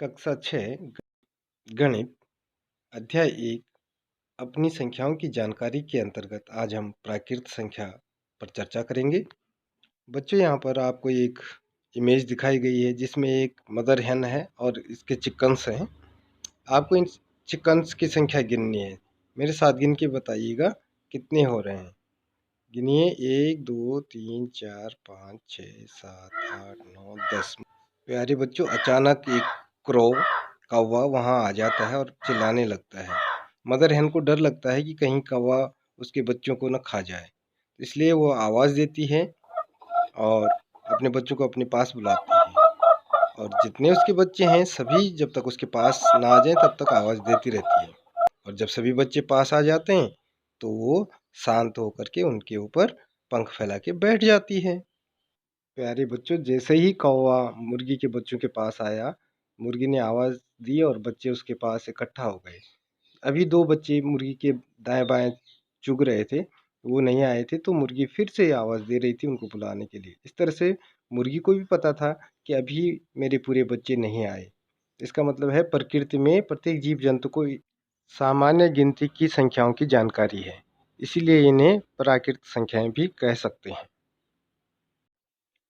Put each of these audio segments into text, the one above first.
कक्षा 6 गणित अध्याय 1 अपनी संख्याओं की जानकारी के अंतर्गत आज हम प्राकृत संख्या पर चर्चा करेंगे। बच्चों, यहाँ पर आपको एक इमेज दिखाई गई है जिसमें एक मदर hen है और इसके चिकन्स हैं। आपको इन चिकन्स की संख्या गिननी है। मेरे साथ गिन के बताइएगा कितने हो रहे हैं। गिनिए 1 2 3 4 5 6 7 8 9 10। प्यारे बच्चों, अचानक एक क्रो कौवा वहाँ आ जाता है और चिल्लाने लगता है। मदर hen को डर लगता है कि कहीं कौवा उसके बच्चों को न खा जाए, इसलिए वो आवाज़ देती है और अपने बच्चों को अपने पास बुलाती है। और जितने उसके बच्चे हैं सभी जब तक उसके पास ना आ जाएं तब तक आवाज़ देती रहती है। और जब सभी बच्चे पास आ जाते हैं तो वो शांत होकर के उनके ऊपर पंख फैला के बैठ जाती है। प्यारे बच्चों, जैसे ही कौवा मुर्गी के बच्चों के पास आया, मुर्गी ने आवाज़ दी और बच्चे उसके पास इकट्ठा हो गए। अभी 2 बच्चे मुर्गी के दाएं बाएं चुग रहे थे, वो नहीं आए थे, तो मुर्गी फिर से आवाज़ दे रही थी उनको बुलाने के लिए। इस तरह से मुर्गी को भी पता था कि अभी मेरे पूरे बच्चे नहीं आए। इसका मतलब है प्रकृति में प्रत्येक जीव जंतु को सामान्य गिनती की संख्याओं की जानकारी है, इसीलिए इन्हें प्राकृत संख्याएं भी कह सकते हैं।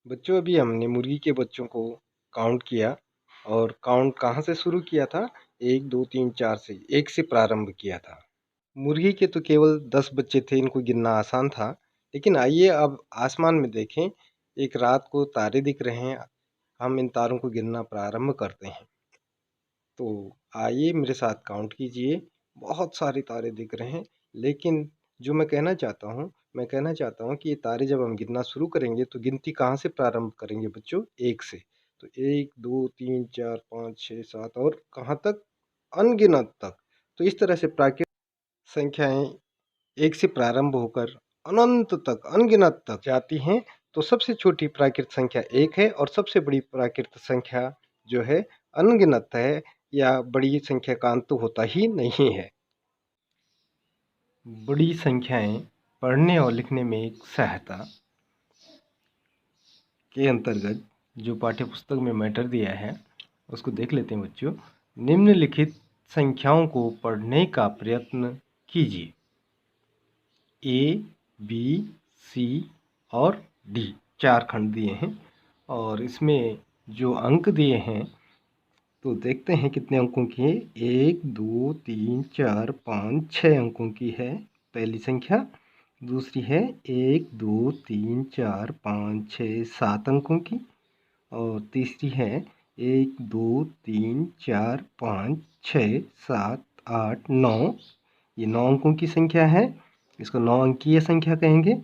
बच्चों, अभी हमने मुर्गी के बच्चों को काउंट किया और काउंट कहाँ से शुरू किया था? 1 2 3 4 से, 1 से प्रारंभ किया था। मुर्गी के तो केवल 10 बच्चे थे, इनको गिनना आसान था। लेकिन आइए अब आसमान में देखें, एक रात को तारे दिख रहे हैं। हम इन तारों को गिनना प्रारंभ करते हैं। तो आइए मेरे साथ काउंट कीजिए। बहुत सारे तारे दिख रहे हैं, लेकिन जो मैं कहना चाहता हूँ कि ये तारे जब हम गिनना शुरू करेंगे तो गिनती कहाँ से प्रारंभ करेंगे बच्चों? 1 से। तो 1 2 3 4 5 6 7 और कहाँ तक? अनगिनत तक। तो इस तरह से प्राकृतिक संख्याएं 1 से प्रारंभ होकर अनंत तक, अनगिनत तक जाती हैं। तो सबसे छोटी प्राकृत संख्या 1 है और सबसे बड़ी प्राकृत संख्या जो है अनगिनत है, या बड़ी संख्या का अंत होता ही नहीं है। बड़ी संख्याएं पढ़ने और लिखने में एक सहायता के अंतर्गत जो पाठ्यपुस्तक में मैटर दिया है उसको देख लेते हैं बच्चों। निम्नलिखित संख्याओं को पढ़ने का प्रयत्न कीजिए। A, B, C और D 4 खंड दिए हैं और इसमें जो अंक दिए हैं तो देखते हैं कितने अंकों की है। 1 2 3 4 5 6 अंकों की है पहली संख्या। दूसरी है 1 2 3 4 5 6 7 अंकों की। और तीसरी है 1 2 3 4 5 6 7 8 9। ये 9 अंकों की संख्या है, इसको 9 अंकीय संख्या कहेंगे।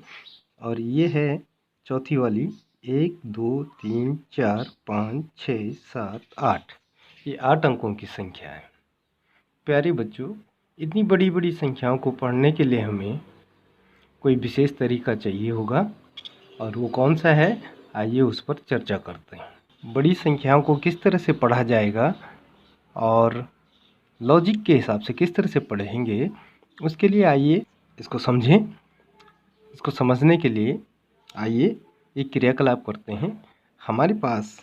और ये है चौथी वाली 1 2 3 4 5 6 7 8। ये 8 अंकों की संख्या है। प्यारे बच्चों, इतनी बड़ी बड़ी संख्याओं को पढ़ने के लिए हमें कोई विशेष तरीका चाहिए होगा, और वो कौन सा है? आइए उस पर चर्चा करते हैं। बड़ी संख्याओं को किस तरह से पढ़ा जाएगा और लॉजिक के हिसाब से किस तरह से पढ़ेंगे, उसके लिए आइए इसको समझें। इसको समझने के लिए आइए एक क्रियाकलाप करते हैं। हमारे पास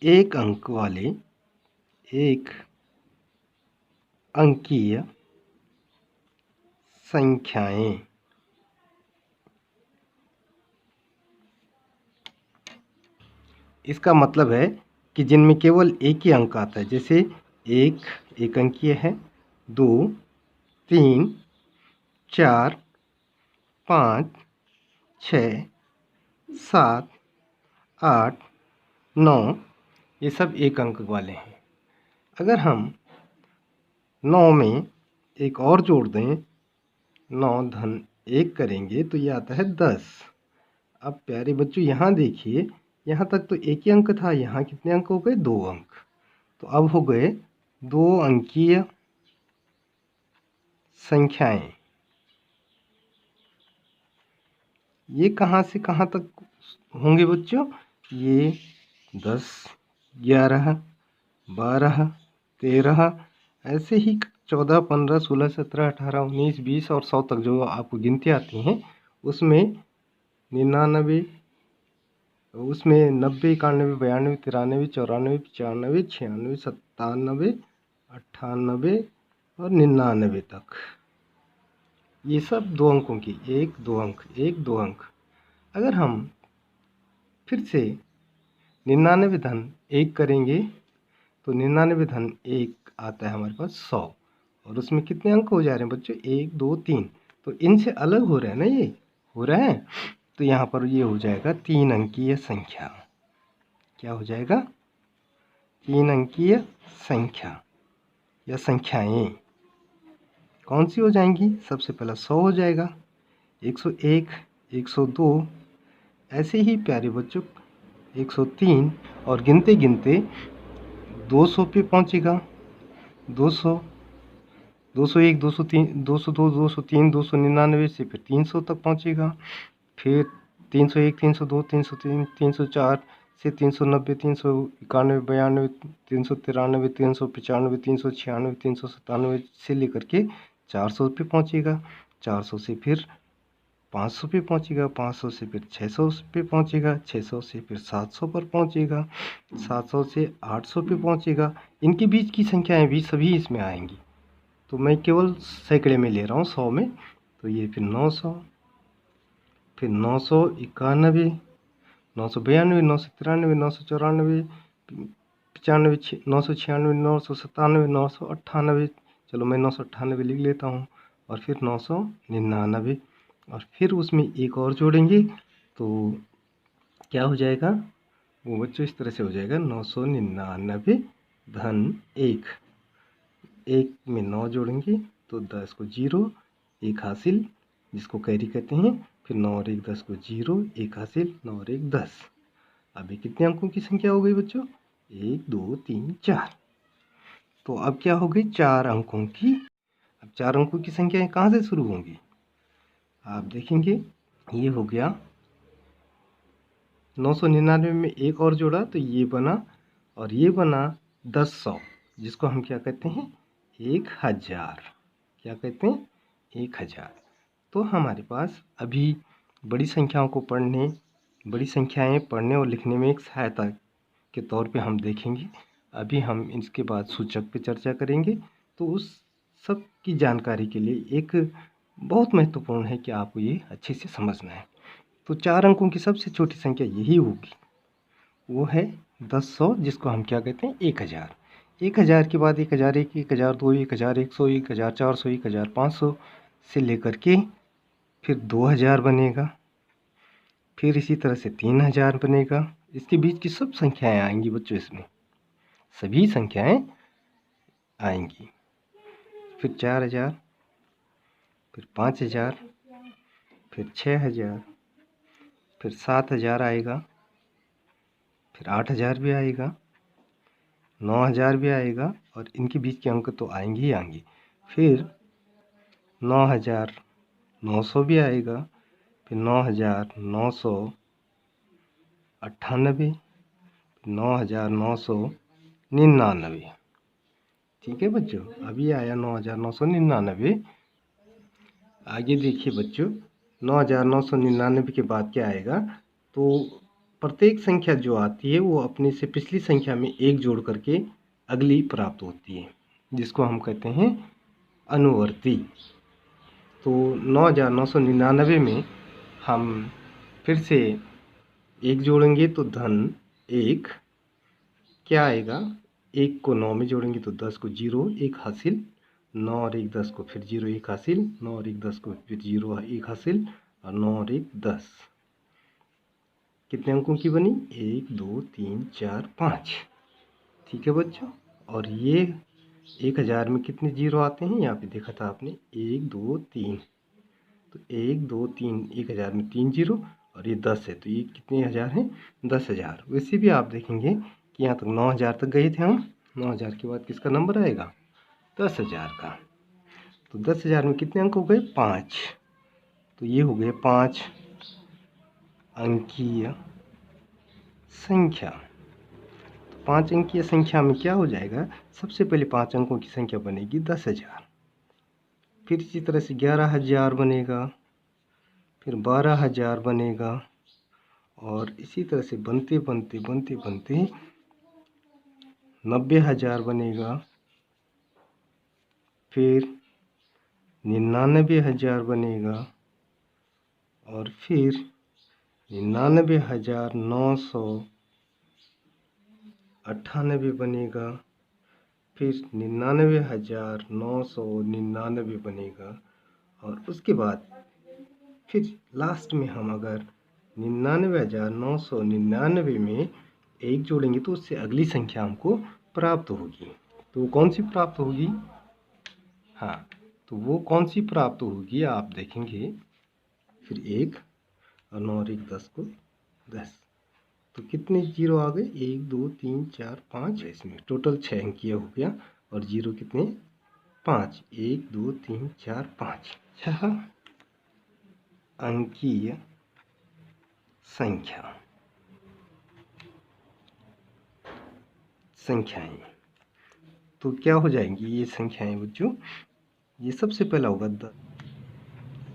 एक अंक वाले एक अंकीय संख्याएं, इसका मतलब है कि जिनमें केवल एक ही अंक आता है। जैसे 1 एक अंकीय है, 2 3 4 5 6 7 8 9, ये सब एक अंक वाले हैं। अगर हम 9 में एक और जोड़ दें, 9 धन 1 करेंगे तो ये आता है 10। अब प्यारे बच्चों यहाँ देखिए, यहाँ तक तो एक ही अंक था, यहाँ कितने अंक हो गए? 2 अंक। तो अब हो गए 2 अंकीय संख्याएं। ये कहाँ से कहाँ तक होंगे बच्चों? ये 10 11 12 13 ऐसे ही 14 15 16 17 18 19 20 और 100 तक जो आपको गिनती आती हैं, उसमें 99 उसमें 90, 91, 92, 93, 94, 95, 96, 97, 98 और 99 तक। ये सब 2 अंकों की, 1 2 अंक, 1 2 अंक। अगर हम फिर से 99 धन 1 करेंगे तो 99 धन 1 आता है हमारे पास 100। और उसमें कितने अंक हो जा रहे हैं बच्चों? 1 2 3। तो इनसे अलग हो रहा है ना, ये हो रहा है। तो यहाँ पर ये हो जाएगा 3 अंकीय संख्या। क्या हो जाएगा? 3 अंकीय संख्या या संख्याएं। कौन सी हो जाएंगी? सबसे पहला 100 हो जाएगा, 101, 102, ऐसे ही प्यारे बच्चों 103, और गिनते गिनते 200 पे पहुंचेगा, 200, 201, 203, 202, 203, 299 से फिर 300 तक पहुंचेगा। फिर 301, 302, 303, 304 से 390, 391, 92, 393, 395, 396, 397 से लेकर के 400 पे पहुंचेगा। 400 से फिर 500 पे पहुंचेगा, 500 से फिर 600 पे पहुंचेगा, 600 से फिर 700 पर पहुंचेगा, 700 से 800 पे पहुंचेगा। इनके बीच की संख्याएं भी सभी इसमें आएंगी, तो मैं केवल सैकड़े में ले रहा हूँ, 100 में। तो ये फिर 900, फिर 991, 992, 993, 994, 95, 996, 997, 998। चलो मैं 998 लिख लेता हूँ। और फिर 999, और फिर उसमें एक और जोड़ेंगे तो क्या हो जाएगा वो बच्चों? इस तरह से हो जाएगा 999 धन 1। 1 में 9 जोड़ेंगे तो 10 को 0, 1 हासिल, जिसको कैरी कहते हैं। फिर 9 और 1 10 को 0, 1 हासिल, 9 और 1 10। अब ये कितने अंकों की संख्या हो गई बच्चों? 1 2 3 4। तो अब क्या हो गई? 4 अंकों की। अब 4 अंकों की संख्याएं कहाँ से शुरू होंगी? आप देखेंगे, ये हो गया 999 में एक और जोड़ा तो ये बना, और ये बना 1000, जिसको हम क्या कहते हैं? 1000। क्या कहते हैं? 1000। तो हमारे पास अभी बड़ी संख्याओं को पढ़ने, बड़ी संख्याएं पढ़ने और लिखने में एक सहायता के तौर पे हम देखेंगे। अभी हम इसके बाद सूचक पे चर्चा करेंगे। तो उस सब की जानकारी के लिए एक बहुत महत्वपूर्ण है कि आपको ये अच्छे से समझना है। तो 4 अंकों की सबसे छोटी संख्या यही होगी, वो है 1000, जिसको हम क्या कहते हैं? 1000। 1000 के बाद 1001, 1002, 1100, 1400, 1500 से लेकर के फिर 2000 बनेगा। फिर इसी तरह से 3000 बनेगा। इसके बीच की सब संख्याएं आएंगी बच्चों, इसमें सभी संख्याएं आएंगी। फिर 4000, फिर 5000, फिर 6000, फिर 7000 आएगा, फिर 8000 भी आएगा, 9000 भी आएगा, और इनके बीच के अंक तो आएंगे ही आएंगे। फिर 9900 भी आएगा, फिर 9998, 9999। ठीक है बच्चों, अभी आया 9999। आगे देखिए बच्चों, 9999 के बाद क्या आएगा? तो प्रत्येक संख्या जो आती है वो अपने से पिछली संख्या में 1 जोड़ करके अगली प्राप्त होती है, जिसको हम कहते हैं अनुवर्ती। तो 9999 में हम फिर से 1 जोड़ेंगे तो धन 1 क्या आएगा? 1 को 9 में जोड़ेंगे तो 10 को 0, 1 हासिल, 9 और 1 10 को फिर 0 1 हासिल, 9 और 1 10 को फिर 0 1 हासिल, और 9 और 1 10। कितने अंकों की बनी? 1 2 3 4 5। ठीक है बच्चों। और ये 1000 में कितने 0 आते हैं? यहाँ पे देखा था आपने, 1 2 3। तो 1 2 3, 1000 में 3 0, और ये 10 है, तो ये कितने हज़ार हैं? 10,000। वैसे भी आप देखेंगे कि यहाँ तक 9000 तक गए थे हम। 9000 के बाद किसका नंबर आएगा? 10,000 का। तो 10,000 में कितने अंक हो गए? 5। तो ये हो गए 5 अंकीय संख्या। तो 5 अंकीय संख्या में क्या हो जाएगा? सबसे पहले 5 अंकों की संख्या बनेगी 10,000। फिर इसी तरह से 11,000 बनेगा, फिर 12,000 बनेगा, और इसी तरह से बनते बनते बनते बनते 90,000 बनेगा, फिर 99,000 बनेगा, और फिर 99,998 बनेगा, फिर 99,999 बनेगा, और उसके बाद फिर लास्ट में हम अगर 99,999 में 1 जोड़ेंगे तो उससे अगली संख्या हमको प्राप्त होगी। तो वो कौन सी प्राप्त होगी? हाँ, तो वो कौन सी प्राप्त होगी आप देखेंगे। फिर 1 और 9 और 1 10 को 10, तो कितने जीरो आ गए? 1 2 3 4 5। इसमें टोटल 6 अंकीय हो गया, और जीरो कितने? 5। 1 2 3 4 5, 6 अंकीय संख्याएं। तो क्या हो जाएंगी ये संख्याएं बच्चों? ये सबसे पहला होगा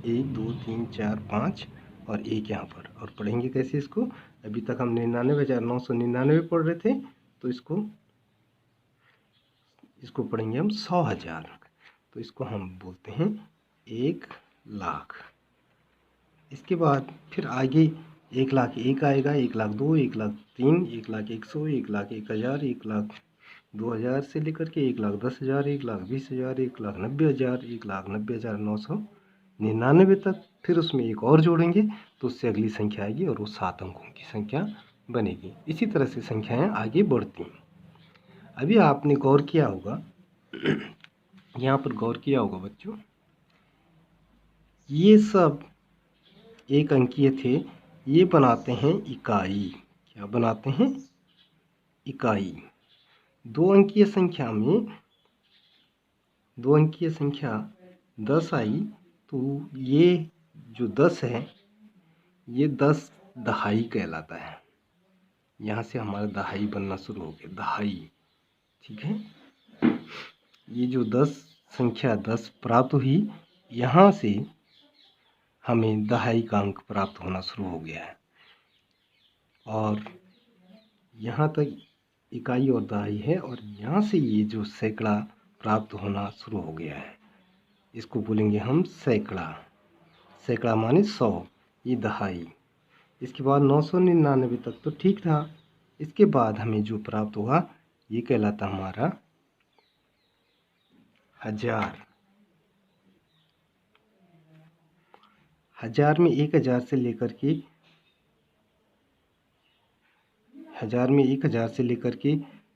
1 2 3 4 5 और 1 यहाँ पर। और पढ़ेंगे कैसे इसको? अभी तक हम 99,999 पढ़ रहे थे, तो इसको पढ़ेंगे हम 100,000। तो इसको हम बोलते हैं 1,00,000। इसके बाद फिर आगे 1,00,001 आएगा, 1,02,000, 1,03,000, 1,01,100, 1,01,000, 1,02,000 से लेकर के 1,10,000, 1,20,000, 1,90,000, 1,90,999 तक। फिर उसमें एक और जोड़ेंगे तो उससे अगली संख्या आएगी, और वो 7 अंकों की संख्या बनेगी। इसी तरह से संख्याएं आगे बढ़ती हैं। अभी आपने गौर किया होगा, यहाँ पर गौर किया होगा बच्चों, ये सब 1 अंकीय थे, ये बनाते हैं इकाई। क्या बनाते हैं? इकाई। 2 अंकीय संख्या में 2 अंकीय संख्या 10 आई, तो ये जो 10 है, ये 10 दहाई कहलाता है। यहाँ से हमारा दहाई बनना शुरू हो गया, दहाई। ठीक है, ये जो 10 संख्या 10 प्राप्त हुई, यहाँ से हमें दहाई का अंक प्राप्त होना शुरू हो गया है। और यहाँ तक इकाई और दहाई है, और यहाँ से ये जो सैकड़ा प्राप्त होना शुरू हो गया है, इसको बोलेंगे हम सैकड़ा। सैकड़ा माने 100, ये दहाई। इसके बाद 999 तक तो ठीक था। इसके बाद हमें जो प्राप्त हुआ, ये कहलाता हमारा 1000। 1000 में 1000 से लेकर के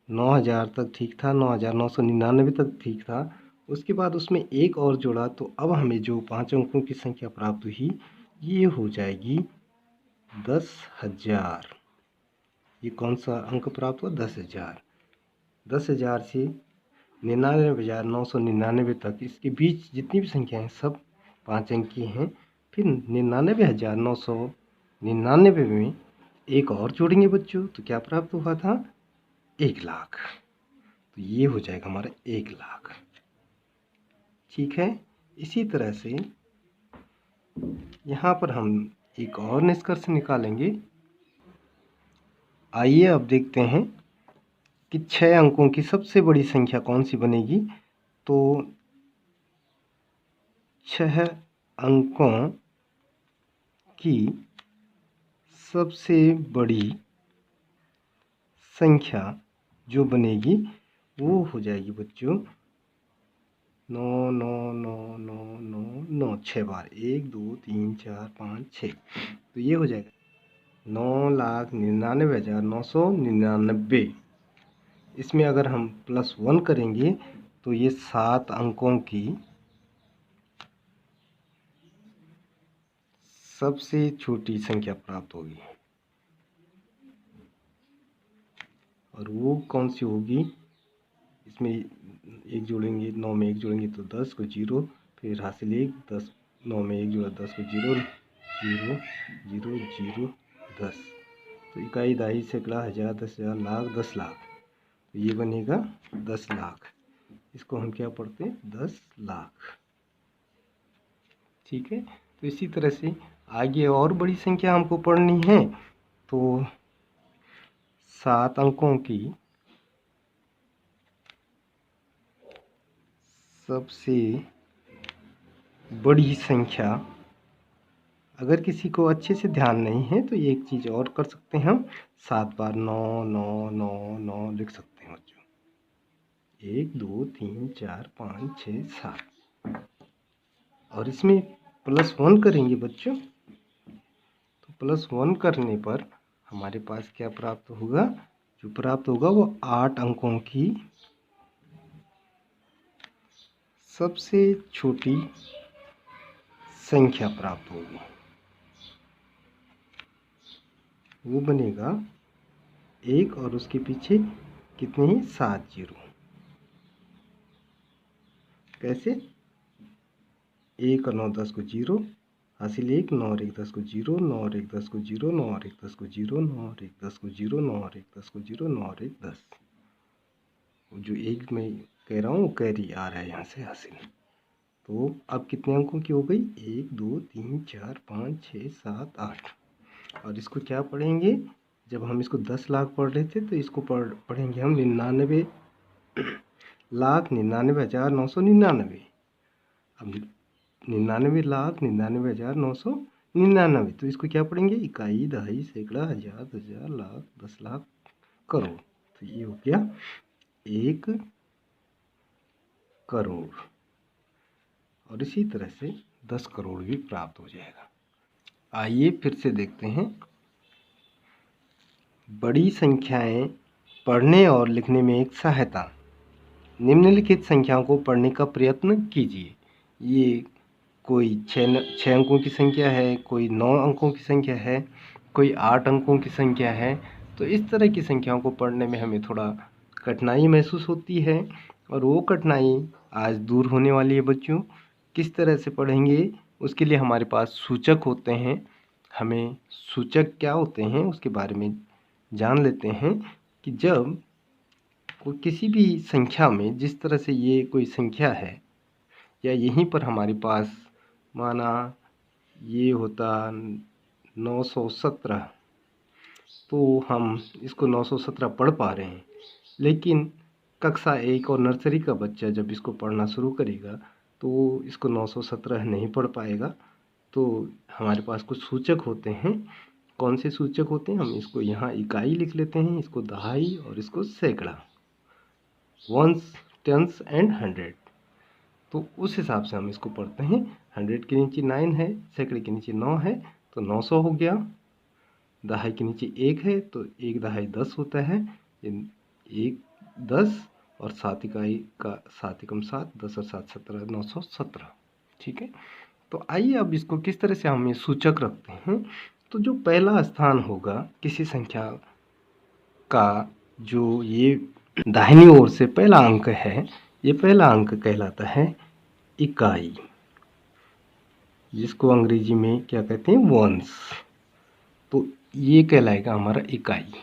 9,000 तक ठीक था, 9,999 तक ठीक था। उसके बाद उसमें एक और जोड़ा, तो अब हमें जो 5 अंकों की संख्या प्राप्त हुई, ये हो जाएगी 10,000। ये कौन सा अंक प्राप्त हुआ? 10,000। 10,000 से 99,999 तक, इसके बीच जितनी भी संख्या हैं सब 5 अंकी हैं। फिर 99,999 में एक और जोड़ेंगे बच्चों, तो क्या प्राप्त हुआ था? 1,00,000। तो ये हो जाएगा हमारा 1,00,000। ठीक है, इसी तरह से यहाँ पर हम एक और निष्कर्ष निकालेंगे। आइए अब देखते हैं कि 6 अंकों की सबसे बड़ी संख्या कौन सी बनेगी। तो 6 अंकों की सबसे बड़ी संख्या जो बनेगी, वो हो जाएगी बच्चों 9 9 9 9 9 9, 6 बार, 1 2 3 4 5 6। तो ये हो जाएगा 9,99,999। इसमें अगर हम +1 करेंगे तो ये 7 अंकों की सबसे छोटी संख्या प्राप्त होगी। और वो कौन सी होगी? इसमें 1 जोड़ेंगे, 9 में 1 जोड़ेंगे तो 10 को 0, फिर हासिल 1, 10 9 में 1 जोड़ा 10 को 0 0 0 0 10। तो इकाई, दहाई, सैकड़ा, 1000, 10,000, लाख, 10,00,000। तो ये बनेगा 10,00,000। इसको हम क्या पढ़ते हैं? 10,00,000। ठीक है, तो इसी तरह से आगे और बड़ी संख्या हमको पढ़नी है, तो 7 अंकों की सबसे बड़ी संख्या, अगर किसी को अच्छे से ध्यान नहीं है तो एक चीज़ और कर सकते हैं, हम 7 बार 9 9 9 9 लिख सकते हैं बच्चों। 1 2 3 4 5 6 7, और इसमें +1 करेंगे बच्चों, तो +1 करने पर हमारे पास क्या प्राप्त होगा? जो प्राप्त होगा वो 8 अंकों की सबसे छोटी संख्या प्राप्त होगी। वो बनेगा 1 और उसके पीछे कितने ही 7 जीरो। कैसे? 1 और 9 10 को 0, हासिल 1, 9 और 1 10 को 0, 9 और 1 10 को 0, 9 और 1 10 को 0, 9 और 1 10 को 0, 9 और 1 10 को 0, 9 और 1 10। जो 1 मैं कह रहा हूँ कैरी आ रहा है यहाँ से हासिल। तो अब कितने अंकों की हो गई? 1 2 3 4 5 6 7 8। और इसको क्या पढ़ेंगे? जब हम इसको 10 लाख पढ़ रहे थे तो इसको पढ़ेंगे हम 99,99,999। अब 99,99,999, तो इसको क्या पढ़ेंगे? इकाई, दहाई, सैकड़ा, हजार, 10,000, लाख, 10 लाख, करोड़। तो ये हो गया 1 करोड़। और इसी तरह से 10 करोड़ भी प्राप्त हो जाएगा। आइए फिर से देखते हैं। बड़ी संख्याएं पढ़ने और लिखने में एक सहायता। निम्नलिखित संख्याओं को पढ़ने का प्रयत्न कीजिए। ये कोई 6 अंकों की संख्या है, कोई 9 अंकों की संख्या है, कोई 8 अंकों की संख्या है। तो इस तरह की संख्याओं को पढ़ने में हमें थोड़ा कठिनाई महसूस होती है, और वो कठिनाई आज दूर होने वाली है बच्चों। किस तरह से पढ़ेंगे? उसके लिए हमारे पास सूचक होते हैं। हमें सूचक क्या होते हैं उसके बारे में जान लेते हैं कि जब कोई किसी भी संख्या में, जिस तरह से ये कोई संख्या है, या यहीं पर हमारे पास माना ये होता 917, तो हम इसको 917 पढ़ पा रहे हैं। लेकिन कक्षा 1 और नर्सरी का बच्चा जब इसको पढ़ना शुरू करेगा तो इसको 917 नहीं पढ़ पाएगा। तो हमारे पास कुछ सूचक होते हैं। कौन से सूचक होते हैं? हम इसको यहाँ इकाई लिख लेते हैं, इसको दहाई और इसको सैकड़ा, वंस, टेंस एंड 100। तो उस हिसाब से हम इसको पढ़ते हैं। 100 के नीचे 9 है, सैकड़े के नीचे 9 है, तो 900 हो गया। दहाई के नीचे 1 है तो 1 दहाई 10 होता है, 1 10, और 7 इकाई का 7 एकम 7, 10 और 7 17, 917। ठीक है। तो आइए अब इसको किस तरह से हम ये सूचक रखते हैं। तो जो पहला स्थान होगा किसी संख्या का, जो ये दाहिनी ओर से पहला अंक है, ये पहला अंक कहलाता है इकाई, जिसको अंग्रेजी में क्या कहते हैं? वंस। तो ये कहलाएगा हमारा इकाई।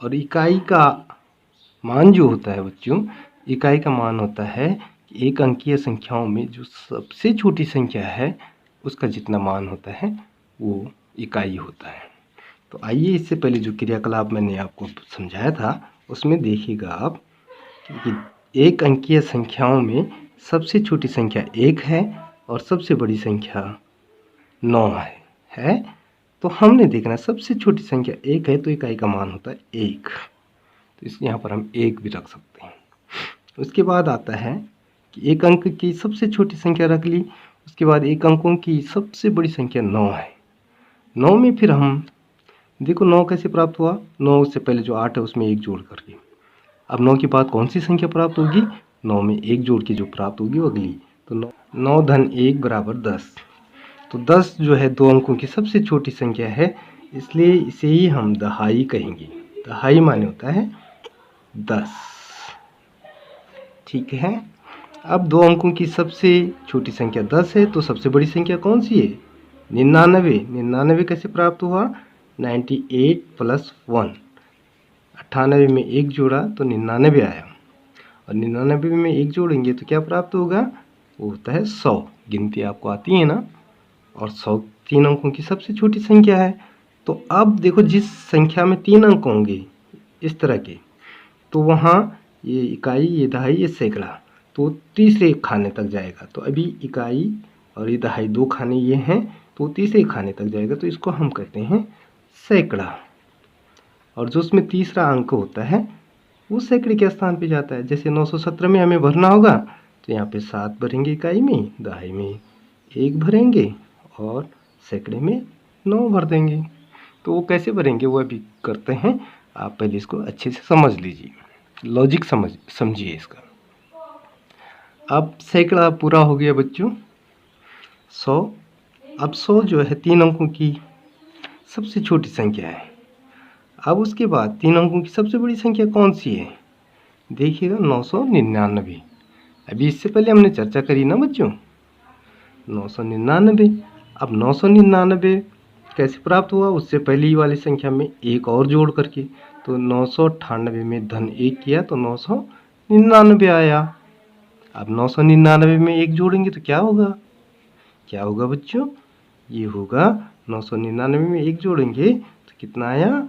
और इकाई का मान जो होता है बच्चों, इकाई का मान होता है कि एक अंकीय संख्याओं में जो सबसे छोटी संख्या है उसका जितना मान होता है वो इकाई होता है। तो आइए इससे पहले जो क्रियाकलाप मैंने आपको समझाया था उसमें देखिएगा आप कि एक अंकीय संख्याओं में सबसे छोटी संख्या 1 है और सबसे बड़ी संख्या 9 है। तो हमने देखना सबसे छोटी संख्या 1 है तो इकाई का मान होता है 1, तो इसलिए यहाँ पर हम 1 भी रख सकते हैं। उसके बाद आता है कि एक अंक की सबसे छोटी संख्या रख ली, उसके बाद एक अंकों की सबसे बड़ी संख्या 9 है। 9 में फिर हम देखो 9 कैसे प्राप्त हुआ? 9 से पहले जो 8 है उसमें 1 जोड़ करके। अब 9 के बाद कौन सी संख्या प्राप्त होगी? 9 में 1 जोड़ के जो प्राप्त होगी वो अगली। तो 9 धन 1 बराबर 10। तो 10 जो है 2 अंकों की सबसे छोटी संख्या है, इसलिए इसे ही हम दहाई कहेंगे। दहाई माने होता है 10। ठीक है। अब 2 अंकों की सबसे छोटी संख्या 10 है तो सबसे बड़ी संख्या कौन सी है? 99। 99 कैसे प्राप्त हुआ? 98 + 1। 98 में 1 जोड़ा तो 99 आया, और 99 में 1 जोड़ेंगे तो क्या प्राप्त होगा? वो होता है 100। गिनती आपको आती है ना? और 100 3 अंकों की सबसे छोटी संख्या है, तो अब देखो जिस संख्या में 3 अंक होंगे इस तरह के, तो वहाँ ये इकाई, ये दहाई, ये सैकड़ा, तो तीसरे खाने तक जाएगा। तो अभी इकाई और ये दहाई 2 खाने ये हैं, तो तीसरे खाने तक जाएगा, तो इसको हम कहते हैं सैकड़ा। और जो उसमें तीसरा अंक होता है वो सैकड़े के स्थान पे जाता है। जैसे 917 में हमें भरना होगा, तो यहाँ पे 7 भरेंगे इकाई में, दहाई में 1 भरेंगे और सैकड़े में 9 भर देंगे। तो वो कैसे भरेंगे वो अभी करते हैं, आप पहले इसको अच्छे से समझ लीजिए, लॉजिक समझिए इसका। अब सैकड़ा पूरा हो गया बच्चों, 100। अब 100 जो है 3 अंकों की सबसे छोटी संख्या है। अब उसके बाद 3 अंकों की सबसे बड़ी संख्या कौन सी है? देखिएगा 999। अभी इससे पहले हमने चर्चा करी ना बच्चों, 999। अब 999 कैसे प्राप्त हुआ? उससे पहली वाली संख्या में एक और जोड़ करके, तो 998 में धन 1 किया तो 999 आया। अब 999 में 1 जोड़ेंगे तो क्या होगा? क्या होगा बच्चों? ये होगा 999 में 1 जोड़ेंगे तो कितना आया?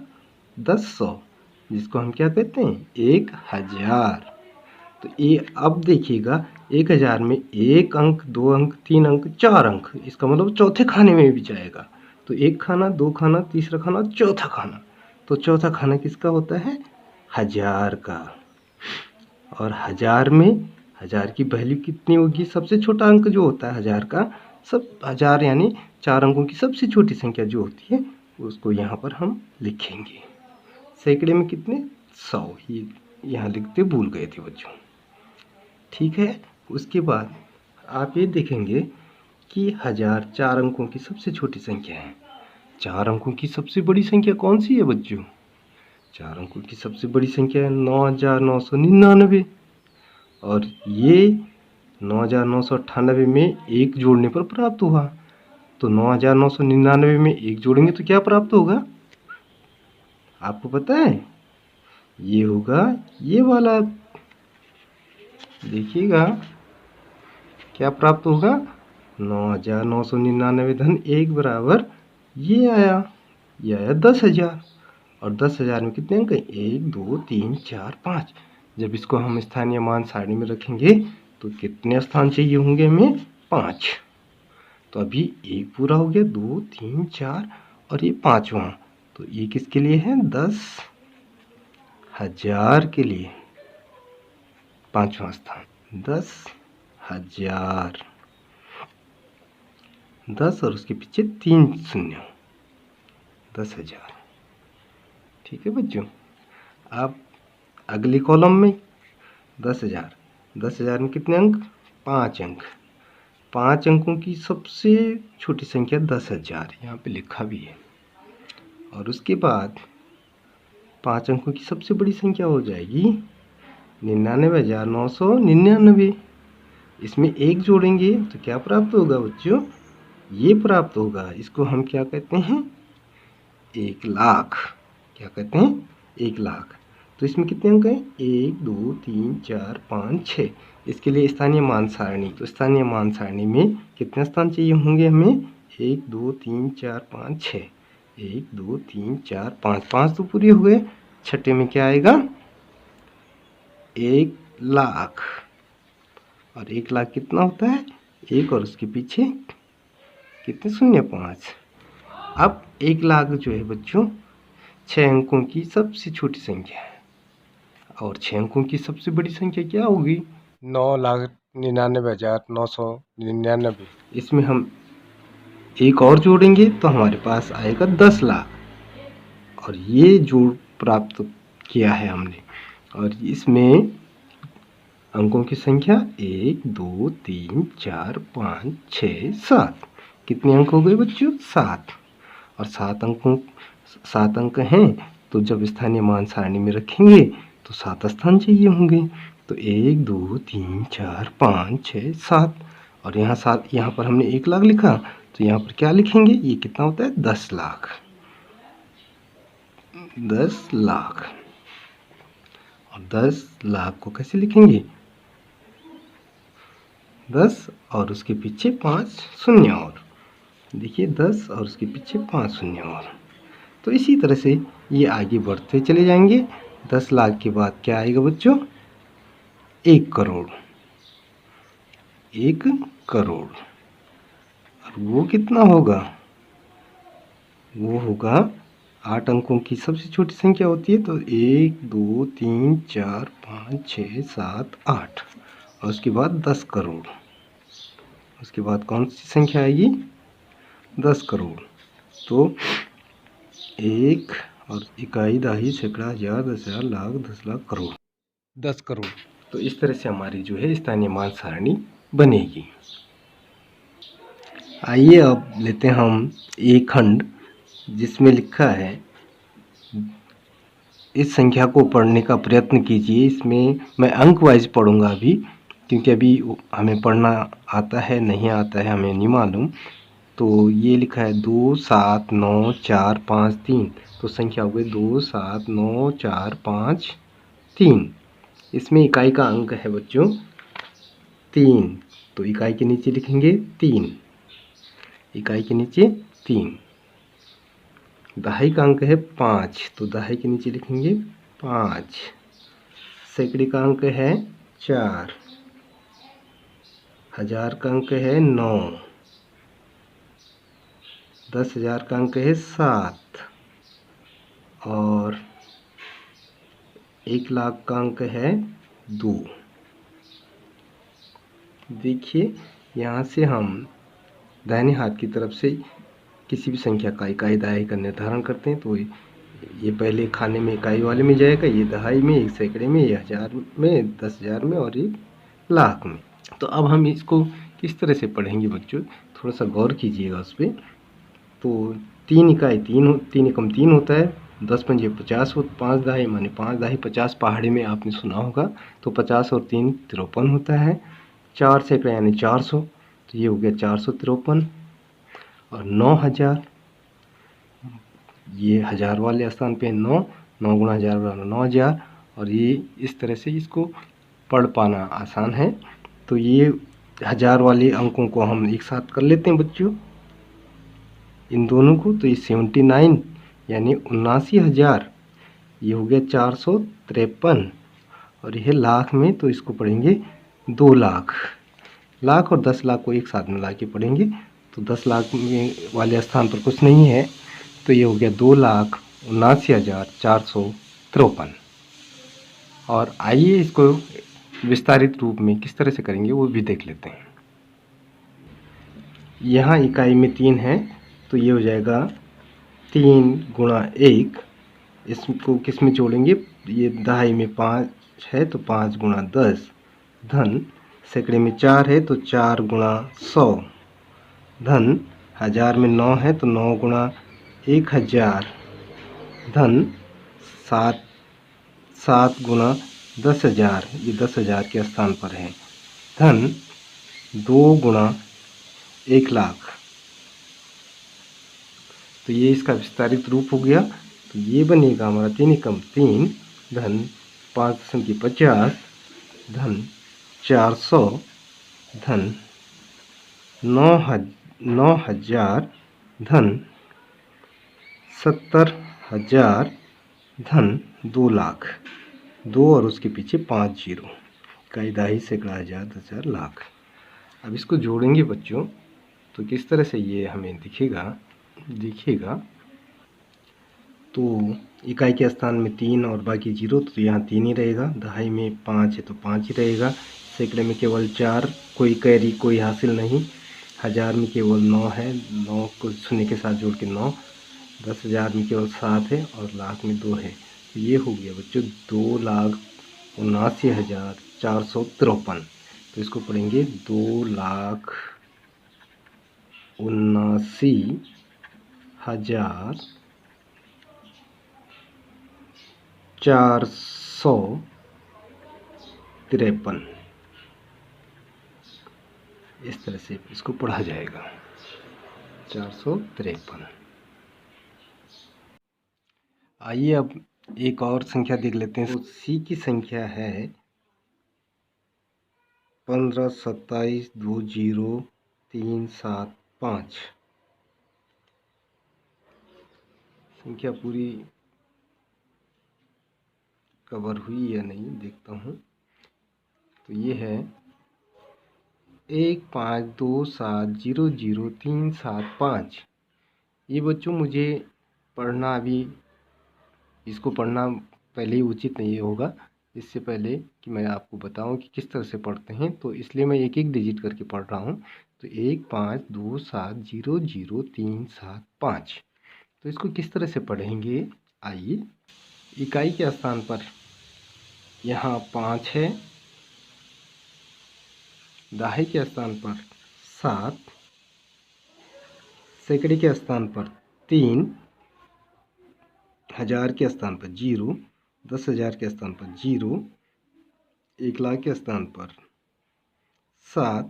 1000, जिसको हम क्या कहते हैं? 1000। तो ये अब देखिएगा 1000 में 1 अंक, 2 अंक, 3 अंक, 4 अंक, इसका मतलब चौथे खाने में भी जाएगा। तो 1 खाना, 2 खाना, तीसरा खाना, चौथा खाना। तो चौथा खाना किसका होता है? 1000 का। और 1000 में 1000 की वैल्यू कितनी होगी? सबसे छोटा अंक जो होता है 1000 का, सब 1000 यानी 4 अंकों की सबसे छोटी संख्या जो होती है उसको यहाँ पर हम लिखेंगे। सैकड़े में कितने? 100। ये यहाँ लिखते भूल गए थे बच्चों, ठीक है। उसके बाद आप ये देखेंगे कि 1000 4 अंकों की सबसे छोटी संख्या है। 4 अंकों की सबसे बड़ी संख्या कौन सी है बच्चों? 4 अंकों की सबसे बड़ी संख्या है 9999। और ये 9998 में 1 जोड़ने पर प्राप्त हुआ। तो 9999 में 1 जोड़ेंगे तो क्या प्राप्त होगा? आपको पता है? ये होगा ये वाला, देखिएगा क्या प्राप्त होगा? 9999 धन 1 बराबर ये आया, ये आया 10,000। और 10,000 में कितने अंक हैं? 1 2 3 4 5। जब इसको हम स्थानीय मान सारणी में रखेंगे तो कितने स्थान चाहिए होंगे हमें? 5। तो अभी 1 पूरा हो गया, 2 3 4 और ये 5वां। तो ये किसके लिए है? 10,000 के लिए। 5वां स्थान 10,000। 10 और उसके पीछे 3 शून्य, 10,000। ठीक है बच्चों। अब अगले कॉलम में 10,000। 10,000 में कितने अंक? 5 अंक। 5 अंकों की सबसे छोटी संख्या 10,000, यहाँ पे लिखा भी है। और उसके बाद 5 अंकों की सबसे बड़ी संख्या हो जाएगी 99,999। इसमें 1 जोड़ेंगे तो क्या प्राप्त होगा बच्चों? ये प्राप्त होगा। इसको हम क्या कहते हैं? 1 लाख। क्या कहते हैं? 1 लाख। तो इसमें कितने अंक हैं? 1 2 3 4 5 6। इसके लिए स्थानीय मान सारणी, तो स्थानीय मान सारणी में कितने स्थान चाहिए होंगे हमें? 1 2 3 4 5 6। 1 2 3 4 5, 5 तो पूरे हो गए। छठे में क्या आएगा? 1 लाख। और 1 लाख कितना होता है? 1 और उसके पीछे कितने शून्य? 5। अब 1 लाख जो है बच्चों 6 अंकों की सबसे छोटी संख्या है। और 6 अंकों की सबसे बड़ी संख्या क्या होगी? 9,99,999। इसमें हम 1 और जोड़ेंगे तो हमारे पास आएगा 10 लाख। और ये जोड़ प्राप्त किया है हमने। और इसमें अंकों की संख्या 1 2 3 4 5 6 7। कितने अंक हो गए बच्चों? 7। और 7 अंक हैं, तो जब स्थानीय मान सारणी में रखेंगे तो 7 स्थान चाहिए होंगे। तो 1 2 3 4 5 6 7। और यहाँ पर हमने 1 लाख लिखा, तो यहाँ पर क्या लिखेंगे? ये कितना होता है? 10 लाख। 10 लाख। और 10 लाख को कैसे लिखेंगे? 10 और उसके पीछे 5 शून्य और। देखिए 10 और उसके पीछे 5 शून्य और। तो इसी तरह से ये आगे बढ़ते चले जाएंगे। 10 लाख के बाद क्या आएगा बच्चों? 1 करोड़। 1 करोड़। और वो कितना होगा? वो होगा 8 अंकों की सबसे छोटी संख्या होती है, तो 1 2 3 4 5 6 7 8 और उसके बाद 10 करोड़। उसके बाद कौन सी संख्या आएगी? 10 करोड़। तो 1 और इकाई, दहाई, सैकड़ा, हजार, 10,000, लाख, 10 लाख, करोड़, 10 करोड़। तो इस तरह से हमारी जो है स्थानीय मान सारणी बनेगी। आइए अब लेते हैं हम एक खंड जिसमें लिखा है इस संख्या को पढ़ने का प्रयत्न कीजिए। इसमें मैं अंक वाइज पढ़ूंगा अभी, क्योंकि अभी हमें पढ़ना आता है नहीं आता है हमें नहीं मालूम। तो ये लिखा है 2 7 9 4 5 3। तो संख्या हो गई 2 7 9 4 5 3। इसमें इकाई का अंक है बच्चों 3, तो इकाई के नीचे लिखेंगे 3। इकाई के नीचे 3। दहाई का अंक है 5, तो दहाई के नीचे लिखेंगे 5। सैकड़े का अंक है 4। हजार का अंक है 9। 10,000 का अंक है 7 और 1 लाख का अंक है 2। देखिए यहाँ से हम दाहिने हाथ की तरफ से किसी भी संख्या का इकाई दहाई का निर्धारण करते हैं। तो ये पहले खाने में इकाई वाले में जाएगा, ये दहाई में, एक सैकड़े में, ये हजार में, 10,000 में और एक लाख में। तो अब हम इसको किस तरह से पढ़ेंगे बच्चों, थोड़ा सा गौर कीजिएगा उस पर। तो 3 इकाई 3 एकम 3 होता है, 10 पंजे 50 हो, 5 दहाई माने 5 दहाई 50 पहाड़ी में आपने सुना होगा। तो 50 और 3 53 होता है। 4 सैकड़ा यानी 400, तो ये हो गया 453। और 9,000, ये हजार वाले स्थान पे 9, 9 गुणा हजार बराबर 9,000। और ये इस तरह से इसको पढ़ पाना आसान है। तो ये हजार वाले अंकों को हम एक साथ कर लेते हैं बच्चों, इन दोनों को। तो ये 79 यानी 79,000, ये हो गया 453। और यह लाख में, तो इसको पढ़ेंगे 2 लाख। लाख और 10 लाख को एक साथ मिला के पढ़ेंगे, तो 10 लाख में वाले स्थान पर कुछ नहीं है, तो ये हो गया 2,79,453। और आइए इसको विस्तारित रूप में किस तरह से करेंगे वो भी देख लेते हैं। यहाँ इकाई में 3 है, तो ये हो जाएगा 3 गुणा 1। इसको किस में जोड़ेंगे? ये दहाई में 5 है, तो 5 गुणा 10 धन, सैकड़े में 4 है, तो 4 गुणा 100 धन, हजार में 9 है, तो 9 गुणा 1,000 धन, 7 गुणा 10,000, ये 10,000 के स्थान पर है, धन 2 गुणा 1 लाख। तो ये इसका विस्तारित रूप हो गया। तो ये बनेगा हमारा 3 एकम 3 धन 5.50 धन 400 धन 9,000 धन 70,000 धन 2 लाख। 2 और उसके पीछे 5 जीरो, इकाई दहाई सैकड़ा हजार 10,000 लाख। अब इसको जोड़ेंगे बच्चों, तो किस तरह से ये हमें दिखेगा। तो इकाई के स्थान में 3 और बाकी जीरो, तो यहाँ 3 ही रहेगा। दहाई में 5 है, तो 5 ही रहेगा। सैकड़े में केवल 4, कोई कैरी कोई हासिल नहीं। हजार में केवल 9 है, 9 को शून्य के साथ जोड़ के 9। 10,000 में केवल 7 है और लाख में 2 है। तो ये हो गया बच्चों 2,79,453। तो इसको पढ़ेंगे 2,79,453। इस तरह से इसको पढ़ा जाएगा 453। आइए अब एक और संख्या देख लेते हैं। तो सी की संख्या है 15 27 2 0 3 7 5। संख्या पूरी कवर हुई या नहीं देखता हूँ। तो ये है 1527003775। ये बच्चों मुझे पढ़ना अभी, इसको पढ़ना पहले ही उचित नहीं होगा। इससे पहले कि मैं आपको बताऊं कि किस तरह से पढ़ते हैं, तो इसलिए मैं एक एक डिजिट करके पढ़ रहा हूँ। तो 1527003775। तो इसको किस तरह से पढ़ेंगे, आइए। इकाई के स्थान पर यहाँ 5 है, दहाई के स्थान पर 7, सैकड़े के स्थान पर 3, हजार के स्थान पर 0, 10,000 के स्थान पर 0, 1,00,000 के स्थान पर 7,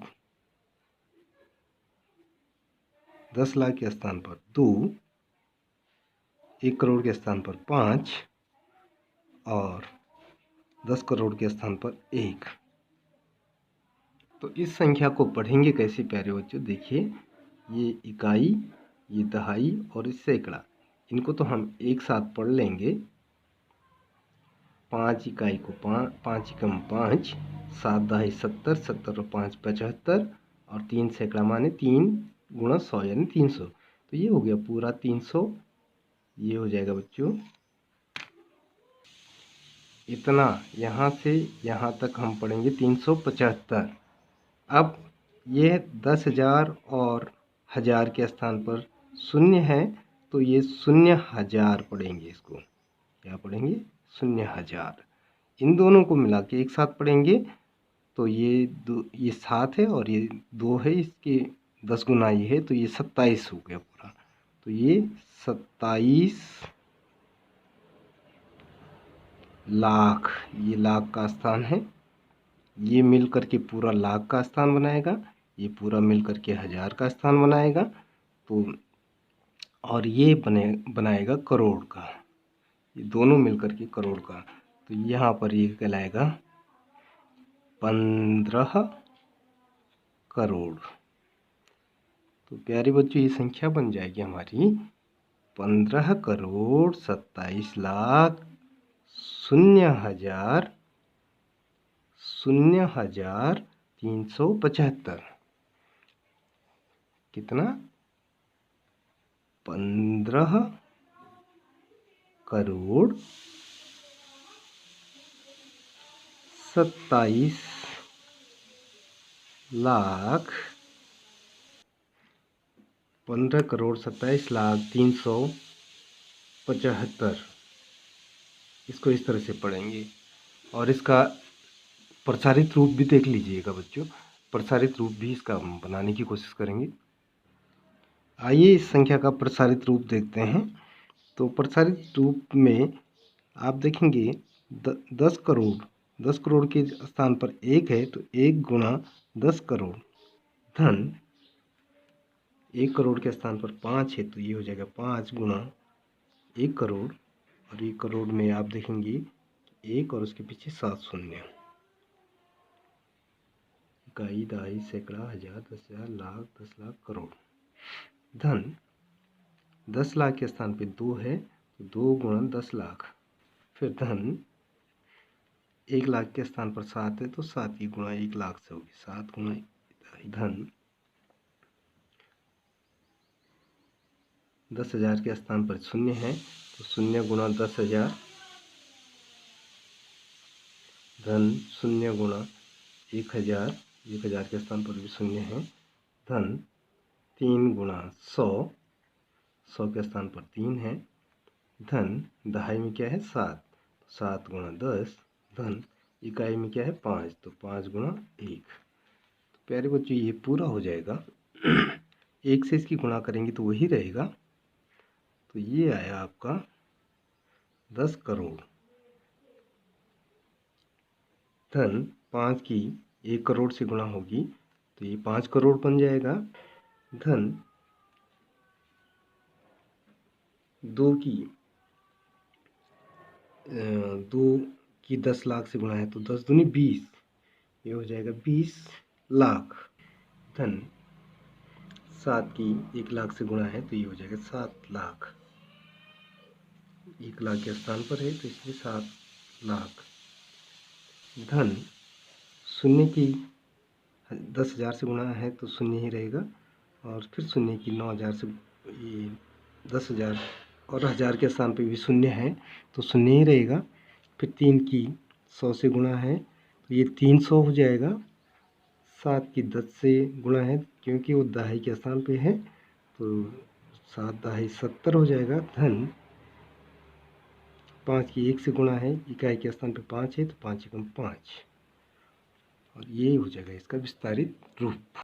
10,00,000 के स्थान पर 2, 1 करोड़ के स्थान पर 5 और 10 करोड़ के स्थान पर 1। तो इस संख्या को पढ़ेंगे कैसे प्यारे बच्चों, देखिए। ये इकाई, ये दहाई और इस सैकड़ा, इनको तो हम एक साथ पढ़ लेंगे। 5 इकाई को 5 एकम 5, 7 दहाई 70, 70 और 5 75 और 3 सैकड़ा माने 3 गुणा 100 यानी 300। तो ये हो गया पूरा 300। ये हो जाएगा बच्चों इतना, यहाँ से यहाँ तक हम पढ़ेंगे 375। अब ये 10,000 और हजार के स्थान पर शून्य है, तो ये 0,000 पढ़ेंगे। इसको क्या पढ़ेंगे, 0,000। इन दोनों को मिला के एक साथ पढ़ेंगे। तो ये 7 है और ये 2 है, इसके 10 गुना ये है, तो ये 27 हो गया पूरा। तो ये 27 लाख, ये लाख का स्थान है। ये मिल करके पूरा लाख का स्थान बनाएगा, ये पूरा मिल करके हजार का स्थान बनाएगा। तो और ये बनाएगा करोड़ का, ये दोनों मिल करके करोड़ का। तो यहाँ पर ये कहलाएगा 15 करोड़। तो प्यारे बच्चों ये संख्या बन जाएगी हमारी 15,27,00,000,375। कितना, 15 करोड़ 27 लाख 15 करोड़ 27,03,75। इसको इस तरह से पढ़ेंगे। और इसका प्रसारित रूप भी देख लीजिएगा बच्चों, प्रसारित रूप भी इसका हम बनाने की कोशिश करेंगे। आइए इस संख्या का प्रसारित रूप देखते हैं। तो प्रसारित रूप में आप देखेंगे 10 करोड़ के स्थान पर 1 है, तो 1 गुणा 10 करोड़ धन 1 करोड़ के स्थान पर 5 है, तो ये हो जाएगा 5 गुणा 1 करोड़। और 1 करोड़ में आप देखेंगे 1 और उसके पीछे 7 शून्य। इकाई, दहाई, सैकड़ा, हजार, 10,000, लाख, 10 लाख, करोड़ धन 10 लाख के स्थान पे 2 है, तो 2 गुणा 10 लाख। फिर धन 1 लाख के स्थान पर 7 है, तो 7 की गुणा 1 लाख से होगी, 7 गुणा धन 10,000 के स्थान पर शून्य है, तो 0 गुणा 10,000 धन 0 गुणा 1,000, 1,000 के स्थान पर भी शून्य है, धन 3 गुणा 100, 100 के स्थान पर 3 है, धन दहाई में क्या है 7, 7 गुणा 10, धन इकाई में क्या है 5, तो 5 गुणा 1। तो प्यारे बच्चों ये पूरा हो जाएगा। 1 से इसकी गुणा करेंगे तो वही रहेगा। तो ये आया आपका 10 करोड़ धन 5 की 1 करोड़ से गुणा होगी, तो ये 5 करोड़ बन जाएगा। धन 2 की 10 लाख से गुणा है, तो 10 दूनी 20, ये हो जाएगा 20 लाख। धन 7 की 1 लाख से गुणा है, तो ये हो जाएगा 7 लाख। 1 लाख के स्थान पर है तो इसलिए 7 लाख। धन शून्य की 10,000 से गुणा है तो शून्य ही रहेगा, और फिर शून्य की 9,000 से, ये 10,000 और 1,000 के स्थान पे भी शून्य है तो शून्य ही रहेगा। फिर 3 की 100 से गुणा है तो ये 300 हो जाएगा। 7 की 10 से गुणा है क्योंकि वो दहाई के स्थान पे है तो 7 दहाई 70 हो जाएगा। धन 5 की 1 से गुणा है, इकाई के स्थान पे 5 है तो 5 एकम 5, और ये हो जाएगा इसका विस्तारित रूप।